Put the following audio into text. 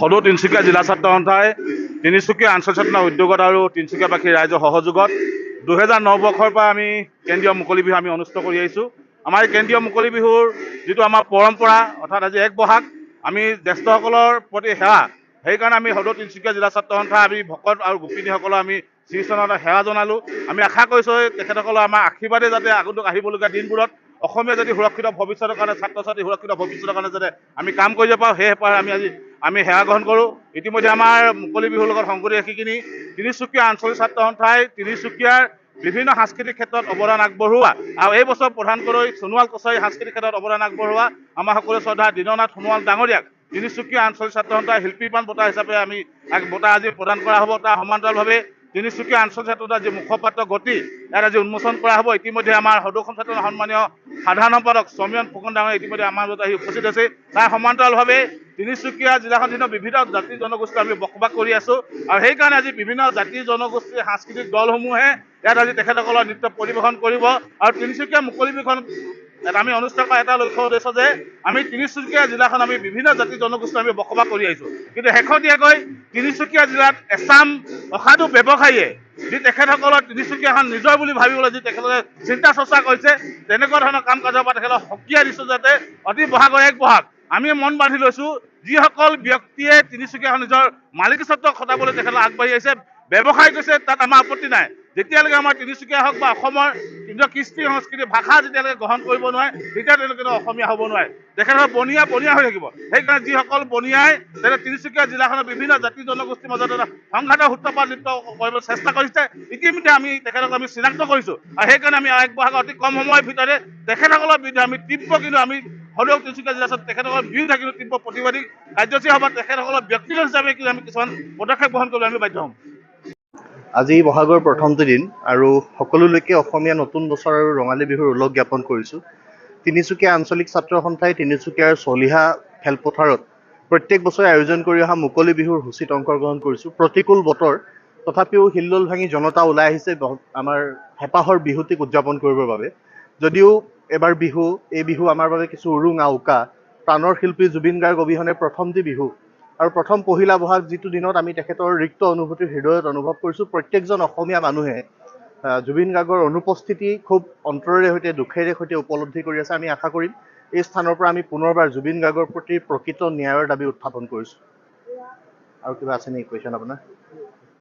সদৌ তিনিচুকীয়া জিলা ছাত্ৰ সন্থাই তিনিচুকীয়া আঞ্চলিক চেতনা উদ্যোগত আৰু তিনিচুকীয়াবাসী ৰাইজৰ সহযোগত 2009 বৰ্ষৰ পৰা আমি কেন্দ্ৰীয় মুকলি বিহু আমি অনুষ্ঠিত কৰি আহিছোঁ। আমাৰ এই কেন্দ্ৰীয় মুকলি বিহুৰ যিটো আমাৰ পৰম্পৰা অৰ্থাৎ আজি 1 বহাগ আমি জ্যেষ্ঠসকলৰ প্ৰতি সেৱা, সেইকাৰণে আমি সদৌ তিনিচুকীয়া জিলা ছাত্ৰ সন্থা আমি ভকত আৰু গোপিনীসকলক আমি শ্ৰীচৰণত সেৱা জনালোঁ। আমি আশা কৰিছোঁ তেখেতসকলৰ আমাৰ আশীৰ্বাদে যাতে আগন্তুক আহিবলগীয়া দিনবোৰত অসমীয়া যদি সুৰক্ষিত ভৱিষ্যতৰ কাৰণে ছাত্ৰ ছাত্ৰী সুৰক্ষিত ভৱিষ্যতৰ কাৰণে যাতে আমি কাম কৰিব পাৰোঁ, সেই হেঁপাহেৰে আমি সেৱা গ্ৰহণ কৰোঁ। ইতিমধ্যে আমাৰ মুকলি বিহুৰ লগত সংগতি ৰাখি কিনি তিনিচুকীয়া আঞ্চলিক ছাত্ৰ সন্থাই তিনিচুকীয়াৰ বিভিন্ন সাংস্কৃতিক ক্ষেত্ৰত অৱদান আগবঢ়োৱা আৰু এই বছৰ প্ৰধানকৈ সোণোৱাল কছাৰী সাংস্কৃতিক ক্ষেত্ৰত অৱদান আগবঢ়োৱা আমাৰ সকলো শ্ৰদ্ধা দীননাথ সোণোৱাল ডাঙৰীয়াক তিনিচুকীয়া আঞ্চলিক ছাত্ৰ সন্থাই শিল্পীপাণ বঁটা হিচাপে আমি বঁটা আজি প্ৰদান কৰা হ'ব। তাৰ সমান্তৰালভাৱে তিনিচুকীয়া আঞ্চলিক ছাত্ৰ সন্থাৰ যি মুখপাত্ৰ গতি ইয়াত আজি উন্মোচন কৰা হ'ব। ইতিমধ্যে আমাৰ সদৌ সঞ্চালক সন্মানীয় সাধাৰণ সম্পাদক সমীৰণ ফুকন ডাঙৰীয়া ইতিমধ্যে আমাৰ মাজত আহি উপস্থিত আছে। তাৰ সমান্তৰালভাৱে তিনিচুকীয়া জিলাখনত বিভিন্ন জাতি জনগোষ্ঠী আমি বসবাস কৰি আছোঁ আৰু সেইকাৰণে আজি বিভিন্ন জাতি জনগোষ্ঠীৰ সাংস্কৃতিক দলসমূহে ইয়াত আজি তেখেতসকলৰ নৃত্য পৰিৱেশন কৰিব আৰু তিনিচুকীয়া মুকলি বিহুখন আমি অনুষ্ঠান কৰা এটা লক্ষ্য উদ্দেশ্য যে আমি তিনিচুকীয়া জিলাখন আমি বিভিন্ন জাতি জনগোষ্ঠী আমি বসবাস কৰি আহিছোঁ, কিন্তু শেহতীয়াকৈ তিনিচুকীয়া জিলাত এছাম অসাধু ব্যৱসায়ীয়ে যি তেখেতসকলৰ তিনিচুকীয়াখন নিজৰ বুলি ভাবিবলৈ যি তেখেতলোকে চিন্তা চৰ্চা কৰিছে, তেনেকুৱা ধৰণৰ কাম কাজৰ পৰা তেখেতক সকীয়াই দিছোঁ যাতে অতি বহাগৰ 1 বহাগ আমি মন বান্ধি লৈছোঁ যিসকল ব্যক্তিয়ে তিনিচুকীয়াখন নিজৰ মালিকীস্বত্ব খটাবলৈ তেখেতক আগবাঢ়ি আহিছে, ব্যৱসায় কৰিছে, তাত আমাৰ আপত্তি নাই। যেতিয়ালৈকে আমাৰ তিনিচুকীয়া হওক বা অসমৰ নিজৰ কৃষ্টি সংস্কৃতি ভাষা যেতিয়ালৈকে গ্ৰহণ কৰিব নোৱাৰে তেতিয়া তেওঁলোকে অসমীয়া হ'ব নোৱাৰে। তেখেতসকল বনিয়া হৈ থাকিব। সেইকাৰণে যিসকল বনিয়াই তিনিচুকীয়া জিলাখনৰ বিভিন্ন জাতি জনগোষ্ঠীৰ মাজত এটা সংঘাতৰ সূত্ৰপাত লিপ্ত কৰিবলৈ চেষ্টা কৰিছে। ইতিমধ্যে আমি তেখেতক আমি চিনাক্ত কৰিছোঁ আৰু সেইকাৰণে আমি 1 বহাগৰ অতি কম সময়ৰ ভিতৰতে তেখেতসকলৰ বিৰুদ্ধে আমি কিন্তু আমি সদৌ তিনিচুকীয়া জিলাত তেখেতসকলৰ বিৰুদ্ধে কিন্তু তীব্ৰ প্ৰতিবাদী কাৰ্যসূচী হ'ব। তেখেতসকলৰ ব্যক্তিগত হিচাপে কিন্তু আমি কিছুমান পদক্ষেপ গ্ৰহণ কৰিবলৈ আমি বাধ্য হ'ম। আজি বহাগৰ প্ৰথমটো দিন আৰু সকলোলৈকে অসমীয়া নতুন বছৰ আৰু ৰঙালী বিহুৰ ওলগ জ্ঞাপন কৰিছোঁ। তিনিচুকীয়া আঞ্চলিক ছাত্ৰ সন্থাই তিনিচুকীয়াৰ চলিহা খেলপথাৰত প্ৰত্যেক বছৰে আয়োজন কৰি অহা মুকলি বিহুৰ সূচীত অংশগ্ৰহণ কৰিছোঁ। প্ৰতিকূল বতৰ তথাপিও হিল্লোল ভাঙি জনতা ওলাই আহিছে আমাৰ হেঁপাহৰ বিহুটিক উদযাপন কৰিবৰ বাবে। যদিও এবাৰ এই বিহু আমাৰ বাবে কিছু উৰুঙা উকা, প্ৰাণৰ শিল্পী জুবিন গাৰ্গ অবিহনে প্ৰথমটি বিহু আৰু প্ৰথম পহিলা বহাগ যিটো দিনত আমি তেখেতৰ ৰিক্ত অনুভূতি হৃদয়ত অনুভৱ কৰিছোঁ। প্ৰত্যেকজন অসমীয়া মানুহে জুবিন গাৰ্গৰ অনুপস্থিতি খুব অন্তৰেৰে সৈতে দুখেৰে সৈতে উপলব্ধি কৰি আছে। আমি আশা কৰিম এই স্থানৰ পৰা আমি পুনৰবাৰ জুবিন গাৰ্গৰ প্ৰতি প্ৰকৃত ন্যায়ৰ দাবী উত্থাপন কৰিছোঁ। আৰু কিবা আছে নেকি কুৱেশ্যন আপোনাৰ?